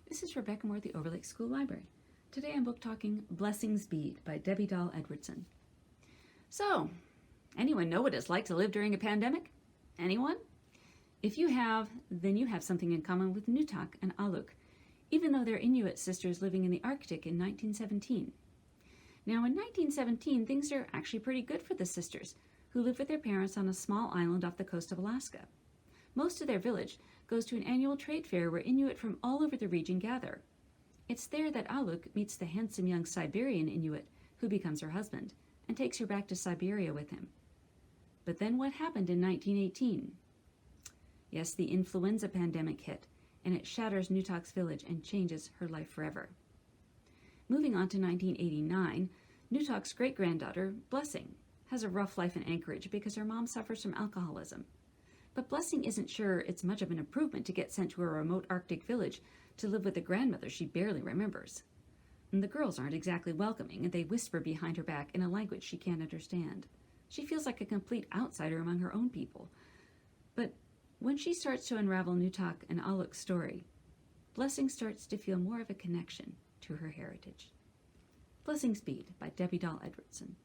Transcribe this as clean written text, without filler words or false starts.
This is Rebecca Moore at the Overlake School Library. Today I'm book talking Blessings Bead by Debbie Dahl Edwardson. So, anyone know what it's like to live during a pandemic? Anyone? If you have, then you have something in common with Nutak and Aluk, even though they're Inuit sisters living in the Arctic in 1917. Now, in 1917, things are actually pretty good for the sisters, who live with their parents on a small island off the coast of Alaska. Most of their village goes to an annual trade fair where Inuit from all over the region gather. It's there that Aluk meets the handsome young Siberian Inuit who becomes her husband and takes her back to Siberia with him. But then what happened in 1918? Yes, the influenza pandemic hit, and it shatters Nutak's village and changes her life forever. Moving on to 1989, Nutak's great-granddaughter, Blessing, has a rough life in Anchorage because her mom suffers from alcoholism. But Blessing isn't sure it's much of an improvement to get sent to a remote Arctic village to live with a grandmother she barely remembers. And the girls aren't exactly welcoming, and they whisper behind her back in a language she can't understand. She feels like a complete outsider among her own people. But when she starts to unravel Nutak and Aluk's story, Blessing starts to feel more of a connection to her heritage. Blessings Bead by Debbie Dahl Edwardson.